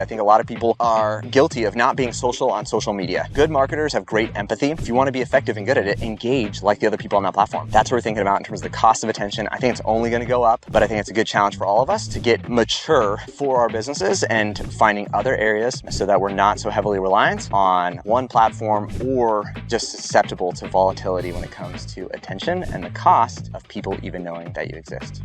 I think a lot of people are guilty of not being social on social media. Good marketers have great empathy. If you want to be effective and good at it, engage like the other people on that platform. That's what we're thinking about in terms of the cost of attention. I think it's only going to go up, but I think it's a good challenge for all of us to get mature for our businesses and finding other areas so that we're not so heavily reliant on one platform or just susceptible to volatility when it comes to attention and the cost of people even knowing that you exist.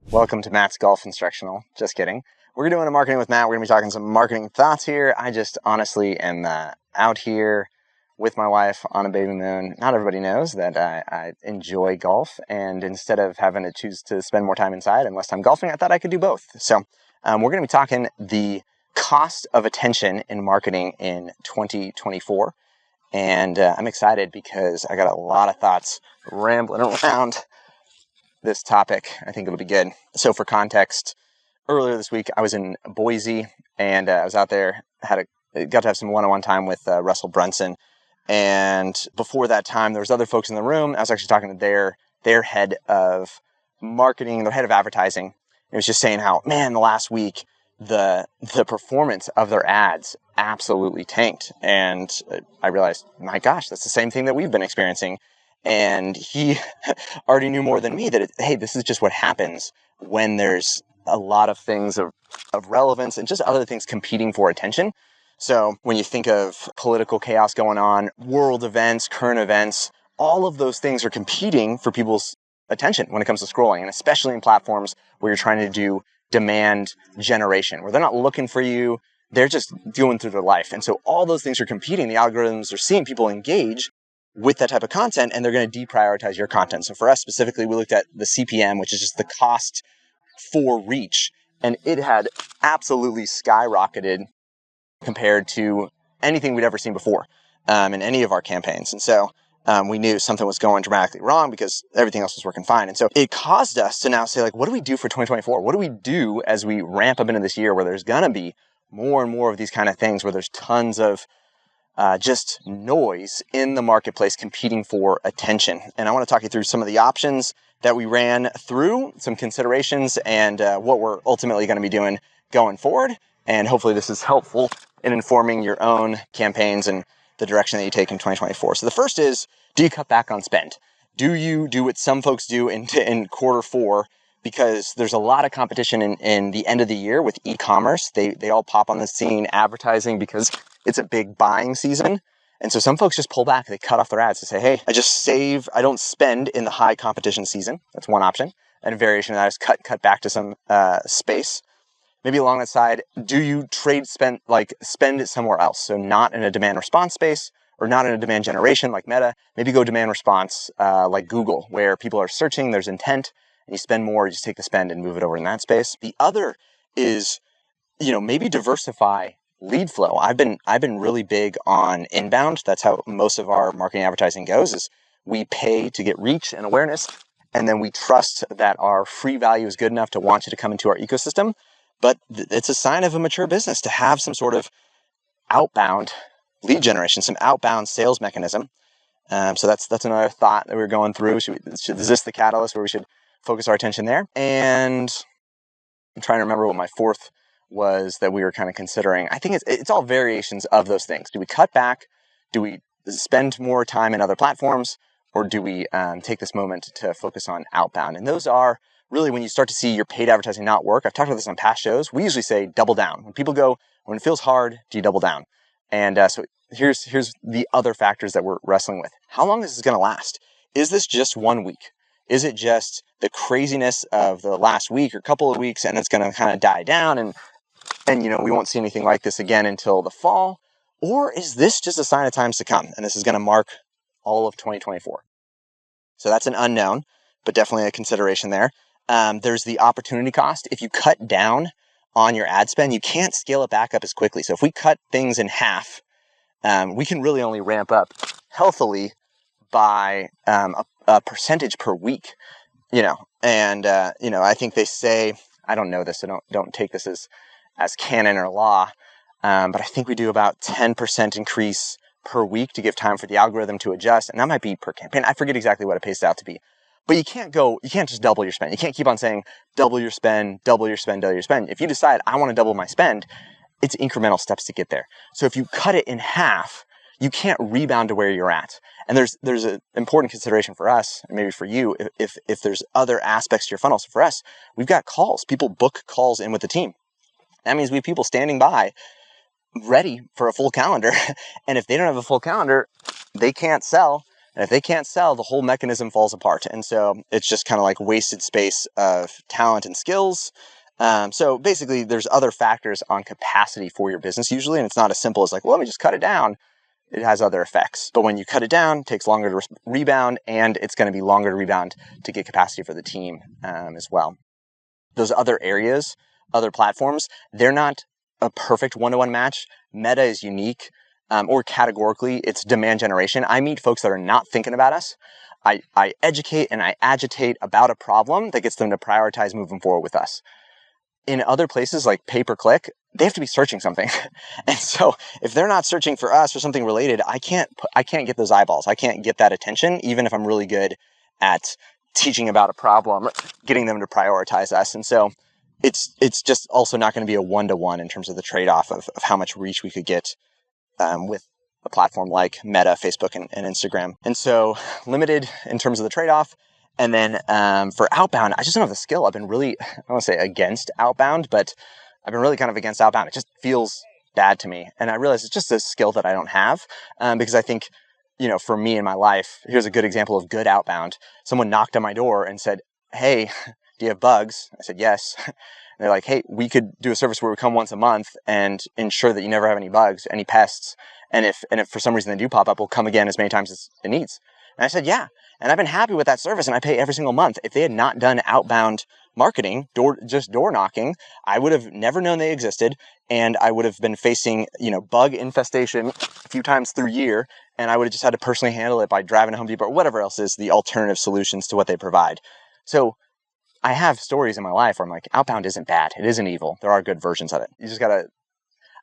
Welcome to Matt's Golf Instructional. Just kidding. We're doing a marketing with Matt. We're going to be talking some marketing thoughts here. I just honestly am out here with my wife on a baby moon. Not everybody knows that I enjoy golf, and instead of having to choose to spend more time inside and less time golfing, I thought I could do both. So we're going to be talking the cost of attention in marketing in 2024, and I'm excited because I got a lot of thoughts rambling around this topic. I think it'll be good. So for context, earlier this week I was in Boise and I was out there, got to have some one-on-one time with Russell Brunson. And before that time, there was other folks in the room. I was actually talking to their head of marketing, their head of advertising. It was just saying how, man, the last week, the performance of their ads absolutely tanked. And I realized, my gosh, that's the same thing that we've been experiencing. And he already knew more than me that, hey, this is just what happens when there's a lot of things of relevance and just other things competing for attention. So when you think of political chaos going on, world events, current events, all of those things are competing for people's attention when it comes to scrolling, and especially in platforms where you're trying to do demand generation, where they're not looking for you, they're just going through their life. And so all those things are competing. The algorithms are seeing people engage with that type of content, and they're going to deprioritize your content. So for us specifically, we looked at the CPM, which is just the cost for reach, and it had absolutely skyrocketed compared to anything we'd ever seen before in any of our campaigns. And so we knew something was going dramatically wrong because everything else was working fine. And so it caused us to now say, like, what do we do for 2024? What do we do as we ramp up into this year where there's going to be more and more of these kind of things, where there's tons of just noise in the marketplace competing for attention? And I want to talk you through some of the options that we ran through, some considerations, and what we're ultimately going to be doing going forward. And hopefully this is helpful in informing your own campaigns and the direction that you take in 2024. So the first is, do you cut back on spend? Do you do what some folks do in quarter four? Because there's a lot of competition in the end of the year with e-commerce. They all pop on the scene advertising because it's a big buying season. And so some folks just pull back. They cut off their ads to say, hey, I just save. I don't spend in the high competition season. That's one option. And a variation of that is cut back to some space. Maybe along that side, do you spend it somewhere else? So not in a demand response space or not in a demand generation like Meta. Maybe go demand response like Google, where people are searching, there's intent, and you spend more, you just take the spend and move it over in that space. The other is, maybe diversify lead flow. I've been really big on inbound. That's how most of our marketing advertising goes, is we pay to get reach and awareness, and then we trust that our free value is good enough to want you to come into our ecosystem. But it's a sign of a mature business to have some sort of outbound lead generation, some outbound sales mechanism. So that's another thought that we're going through. Is this the catalyst where we should focus our attention there? And I'm trying to remember what my fourth was that we were kind of considering. I think it's all variations of those things. Do we cut back? Do we spend more time in other platforms? Or do we take this moment to focus on outbound? And those are really when you start to see your paid advertising not work. I've talked about this on past shows. We usually say double down. When people go, when it feels hard, do you double down? And so here's the other factors that we're wrestling with. How long is this going to last? Is this just 1 week? Is it just the craziness of the last week or couple of weeks, and it's going to kind of die down, and we won't see anything like this again until the fall? Or is this just a sign of times to come, and this is going to mark all of 2024? So that's an unknown, but definitely a consideration there. There's the opportunity cost. If you cut down on your ad spend, you can't scale it back up as quickly. So if we cut things in half, we can really only ramp up healthily by a percentage per week, I think they say, I don't know this, so don't take this as canon or law, but I think we do about 10% increase per week to give time for the algorithm to adjust, and that might be per campaign. I forget exactly what it pays out to be, But you can't just double your spend. You can't keep on saying double your spend, double your spend, double your spend. If you decide I want to double my spend, it's incremental steps to get there. So if you cut it in half, you can't rebound to where you're at. And there's an important consideration for us, and maybe for you, if there's other aspects to your funnel. So for us, we've got calls. People book calls in with the team. That means we have people standing by ready for a full calendar. And if they don't have a full calendar, they can't sell. And if they can't sell, the whole mechanism falls apart. And so it's just kind of like wasted space of talent and skills. So basically, there's other factors on capacity for your business usually. And it's not as simple as like, well, let me just cut it down. It has other effects. But when you cut it down, it takes longer to rebound, and it's going to be longer to rebound to get capacity for the team as well. Those other areas, other platforms, they're not a perfect one-to-one match. Meta is unique, or categorically, it's demand generation. I meet folks that are not thinking about us. I educate and I agitate about a problem that gets them to prioritize moving forward with us. In other places like pay-per-click, they have to be searching something. And so if they're not searching for us or something related, I can't get those eyeballs. I can't get that attention, even if I'm really good at teaching about a problem, getting them to prioritize us. And so it's just also not going to be a one-to-one in terms of the trade-off of how much reach we could get with a platform like Meta, Facebook, and Instagram. And so limited in terms of the trade-off. And then for outbound, I just don't have the skill. I've been really, I don't want to say against outbound, but I've been really kind of against outbound. It just feels bad to me. And I realize it's just a skill that I don't have because I think, for me in my life, here's a good example of good outbound. Someone knocked on my door and said, "Hey, do you have bugs?" I said, "Yes." And they're like, "Hey, we could do a service where we come once a month and ensure that you never have any bugs, any pests. And if for some reason they do pop up, we'll come again as many times as it needs." And I said, "Yeah." And I've been happy with that service, and I pay every single month. If they had not done outbound marketing, just door knocking, I would have never known they existed, and I would have been facing, bug infestation a few times through year, and I would have just had to personally handle it by driving to Home Depot or whatever else is the alternative solutions to what they provide. So I have stories in my life where I'm like, outbound isn't bad. It isn't evil. There are good versions of it. You just gotta,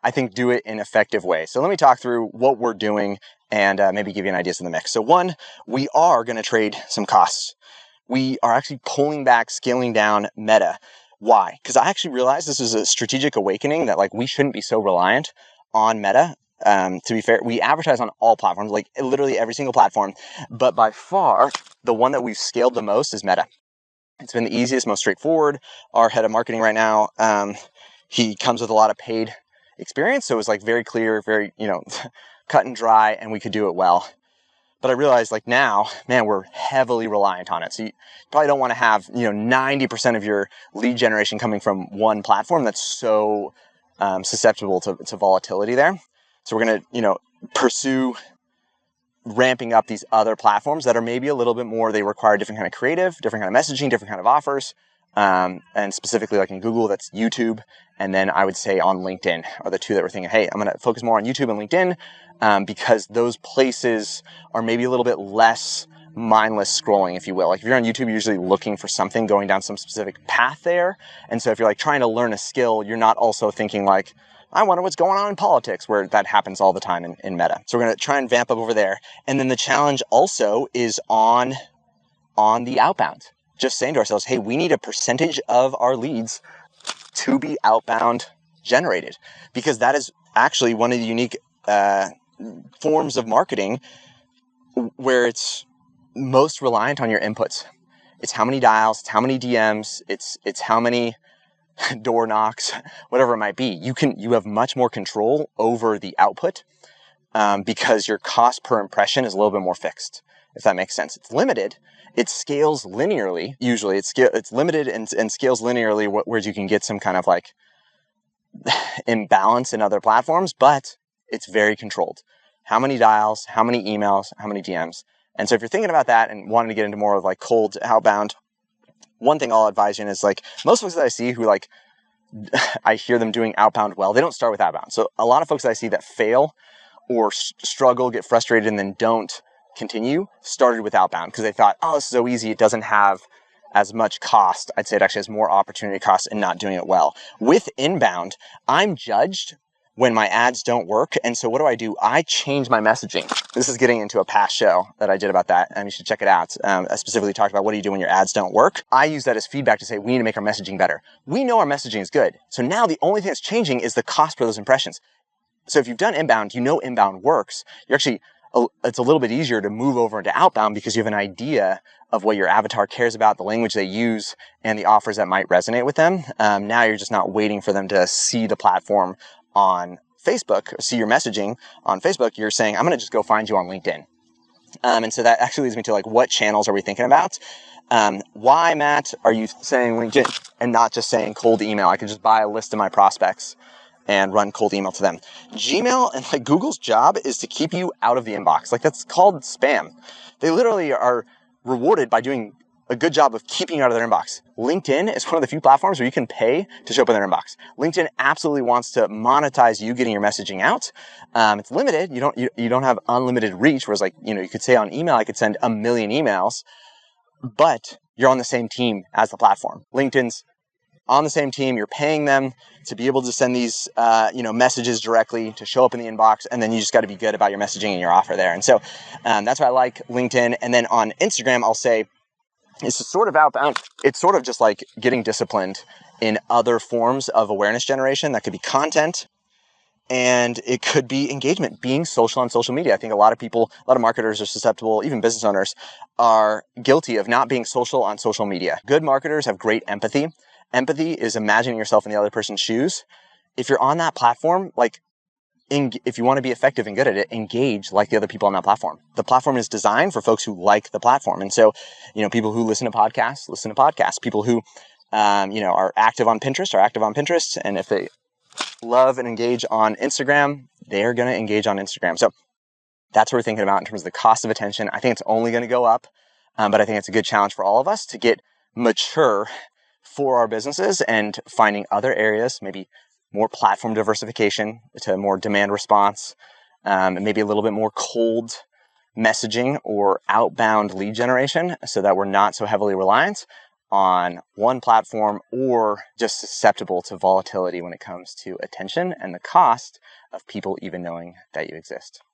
I think, do it in an effective way. So let me talk through what we're doing and maybe give you an idea of the mix. So one, we are going to trade some costs. We are actually pulling back, scaling down Meta. Why? Because I actually realized this is a strategic awakening that we shouldn't be so reliant on Meta. To be fair, we advertise on all platforms, like literally every single platform. But by far, the one that we've scaled the most is Meta. It's been the easiest, most straightforward. Our head of marketing right now, he comes with a lot of paid experience. So it was very clear, very, cut and dry, and we could do it well. But I realized now, man, we're heavily reliant on it. So you probably don't want to have, 90% of your lead generation coming from one platform that's so susceptible to volatility there. So we're going to, pursue ramping up these other platforms that are maybe a little bit more, they require different kind of creative, different kind of messaging, different kind of offers. And specifically in Google, that's YouTube. And then I would say on LinkedIn are the two that we're thinking, hey, I'm going to focus more on YouTube and LinkedIn because those places are maybe a little bit less mindless scrolling, if you will. If you're on YouTube, you're usually looking for something, going down some specific path there. And so if you're trying to learn a skill, you're not also thinking I wonder what's going on in politics, where that happens all the time in Meta. So we're going to try and vamp up over there. And then the challenge also is on the outbound. Just saying to ourselves, hey, we need a percentage of our leads to be outbound generated, because that is actually one of the unique forms of marketing where it's most reliant on your inputs. It's how many dials, it's how many DMs, it's how many door knocks, whatever it might be. You have much more control over the output because your cost per impression is a little bit more fixed, if that makes sense. It's limited. It scales linearly. Usually it's limited and scales linearly, whereas you can get some kind of imbalance in other platforms, but it's very controlled. How many dials, how many emails, how many DMs. And so if you're thinking about that and wanting to get into more of cold outbound, one thing I'll advise you in is most folks that I see who I hear them doing outbound well, they don't start with outbound. So a lot of folks that I see that fail or struggle, get frustrated, and then don't continue, started with outbound because they thought, oh, this is so easy. It doesn't have as much cost. I'd say it actually has more opportunity cost in not doing it well. With inbound, I'm judged when my ads don't work. And so what do? I change my messaging. This is getting into a past show that I did about that, and you should check it out. I specifically talked about what do you do when your ads don't work. I use that as feedback to say, we need to make our messaging better. We know our messaging is good. So now the only thing that's changing is the cost per those impressions. So if you've done inbound, you know inbound works. It's a little bit easier to move over into outbound because you have an idea of what your avatar cares about, the language they use, and the offers that might resonate with them. Now you're just not waiting for them to see the platform on Facebook, or see your messaging on Facebook. You're saying, I'm going to just go find you on LinkedIn. And so that actually leads me to like, what channels are we thinking about? Why, Matt, are you saying LinkedIn and not just saying cold email? I could just buy a list of my prospects and run cold email to them. Gmail and like Google's job is to keep you out of the inbox. Like that's called spam. They literally are rewarded by doing a good job of keeping you out of their inbox. LinkedIn is one of the few platforms where you can pay to show up in their inbox. LinkedIn absolutely wants to monetize you getting your messaging out. It's limited. You don't have unlimited reach. Whereas like, you could say on email, I could send 1 million emails, but you're on the same team as the platform. LinkedIn's on the same team. You're paying them to be able to send these, messages directly to show up in the inbox. And then you just got to be good about your messaging and your offer there. And so that's why I like LinkedIn. And then on Instagram, I'll say it's sort of outbound. It's sort of just like getting disciplined in other forms of awareness generation. That could be content, and it could be engagement, being social on social media. I think a lot of marketers are susceptible, even business owners are guilty of not being social on social media. Good marketers have great empathy. Empathy is imagining yourself in the other person's shoes. If you're on that platform, if you want to be effective and good at it, engage like the other people on that platform. The platform is designed for folks who like the platform. And so, people who listen to podcasts. People who, are active on Pinterest, And if they love and engage on Instagram, they're going to engage on Instagram. So that's what we're thinking about in terms of the cost of attention. I think it's only going to go up, but I think it's a good challenge for all of us to get mature for our businesses and finding other areas, maybe more platform diversification to more demand response, and maybe a little bit more cold messaging or outbound lead generation so that we're not so heavily reliant on one platform or just susceptible to volatility when it comes to attention and the cost of people even knowing that you exist.